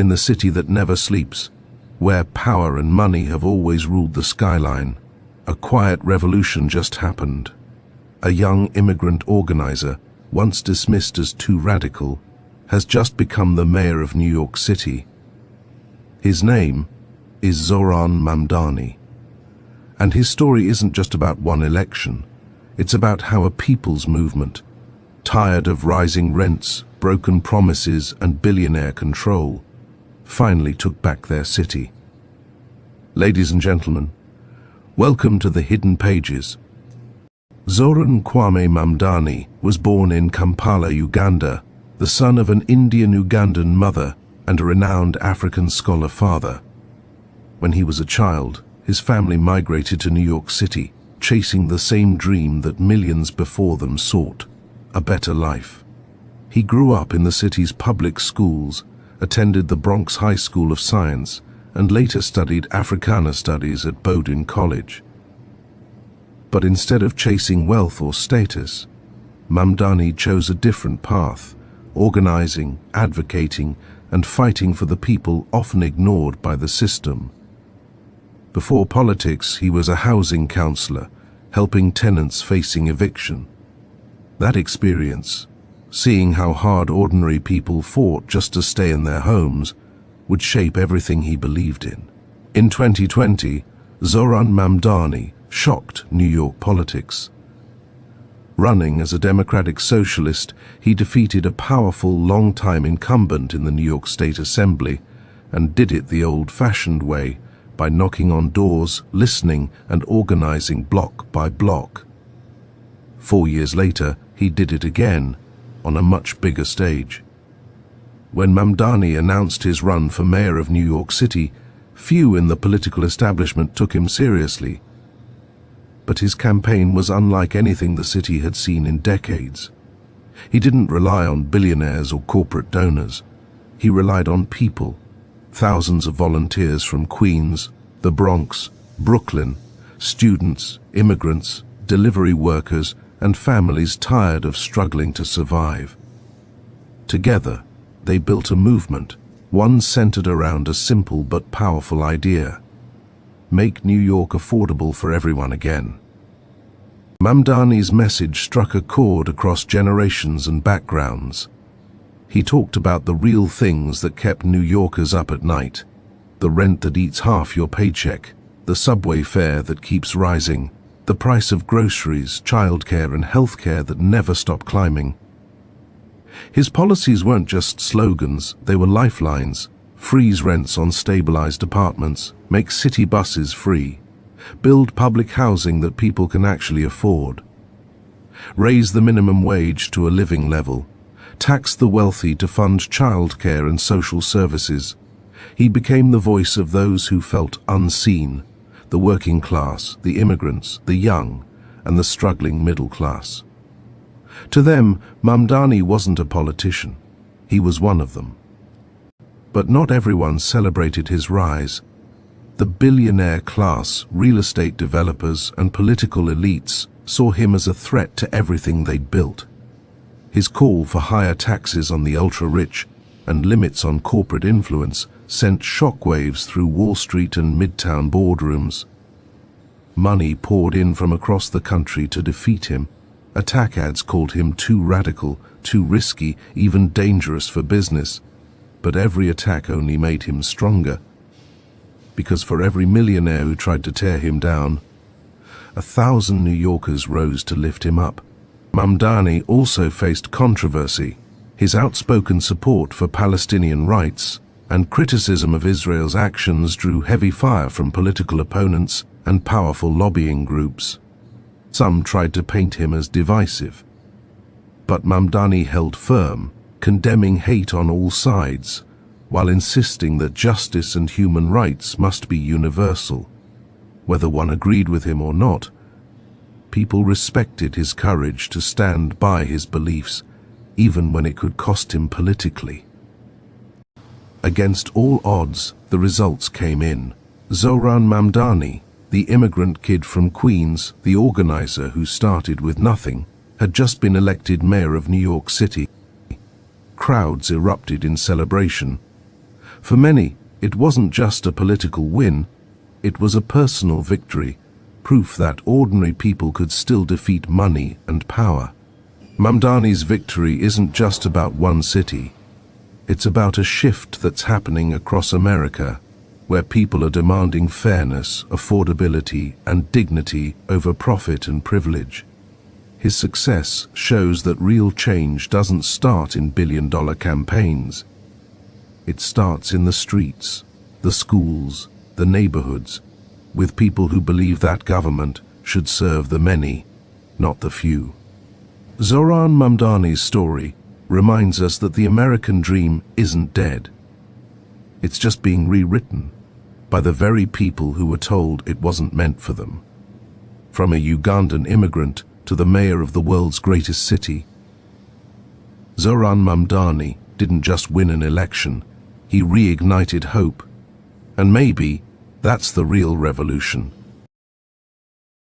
in the city that never sleeps, where power and money have always ruled the skyline, a quiet revolution just happened. A young immigrant organizer, once dismissed as too radical, has just become the mayor of New York City. His name is Zohran Mamdani. And his story isn't just about one election. It's about how a people's movement, tired of rising rents, broken promises, and billionaire control, finally took back their city. Ladies and gentlemen, welcome to the Hidden Pages. Zohran Kwame Mamdani was born in Kampala, Uganda, the son of an Indian-Ugandan mother and a renowned African scholar father. When he was a child, his family migrated to New York City, chasing the same dream that millions before them sought, a better life. He grew up in the city's public schools, attended the Bronx High School of Science, and later studied Africana Studies at Bowdoin College. But instead of chasing wealth or status, Mamdani chose a different path, organizing, advocating, and fighting for the people often ignored by the system. Before politics, he was a housing counselor, helping tenants facing eviction. That experience, seeing how hard ordinary people fought just to stay in their homes, would shape everything he believed in. In 2020, Zohran Mamdani shocked New York politics. Running as a democratic socialist, he defeated a powerful, long-time incumbent in the New York State Assembly, and did it the old-fashioned way, by knocking on doors, listening, and organizing block by block. 4 years later, he did it again, on a much bigger stage. When Mamdani announced his run for mayor of New York City, few in the political establishment took him seriously. But his campaign was unlike anything the city had seen in decades. He didn't rely on billionaires or corporate donors. He relied on people. Thousands of volunteers from Queens, the Bronx, Brooklyn, students, immigrants, delivery workers, and families tired of struggling to survive. Together, they built a movement, one centered around a simple but powerful idea: make New York affordable for everyone again. Mamdani's message struck a chord across generations and backgrounds. He talked about the real things that kept New Yorkers up at night: the rent that eats half your paycheck, the subway fare that keeps rising, the price of groceries, childcare, and healthcare that never stop climbing. His policies weren't just slogans, they were lifelines: freeze rents on stabilized apartments, make city buses free, build public housing that people can actually afford, raise the minimum wage to a living level, tax the wealthy to fund childcare and social services. He became the voice of those who felt unseen: the working class, the immigrants, the young, and the struggling middle class. To them, Mamdani wasn't a politician. He was one of them. But not everyone celebrated his rise. The billionaire class, real estate developers, and political elites saw him as a threat to everything they'd built. His call for higher taxes on the ultra-rich and limits on corporate influence sent shockwaves through Wall Street and Midtown boardrooms. Money poured in from across the country to defeat him. Attack ads called him too radical, too risky, even dangerous for business. But every attack only made him stronger. Because for every millionaire who tried to tear him down, 1,000 New Yorkers rose to lift him up. Mamdani also faced controversy. His outspoken support for Palestinian rights and criticism of Israel's actions drew heavy fire from political opponents and powerful lobbying groups. Some tried to paint him as divisive. But Mamdani held firm, condemning hate on all sides, while insisting that justice and human rights must be universal. Whether one agreed with him or not, people respected his courage to stand by his beliefs, even when it could cost him politically. Against all odds, the results came in. Zohran Mamdani, the immigrant kid from Queens, the organizer who started with nothing, had just been elected mayor of New York City. Crowds erupted in celebration. For many, it wasn't just a political win, it was a personal victory, proof that ordinary people could still defeat money and power. Mamdani's victory isn't just about one city. It's about a shift that's happening across America, where people are demanding fairness, affordability, and dignity over profit and privilege. His success shows that real change doesn't start in billion-dollar campaigns. It starts in the streets, the schools, the neighborhoods, with people who believe that government should serve the many, not the few. Zohran Mamdani's story reminds us that the American dream isn't dead. It's just being rewritten by the very people who were told it wasn't meant for them. From a Ugandan immigrant to the mayor of the world's greatest city, Zohran Mamdani didn't just win an election, he reignited hope. And maybe that's the real revolution.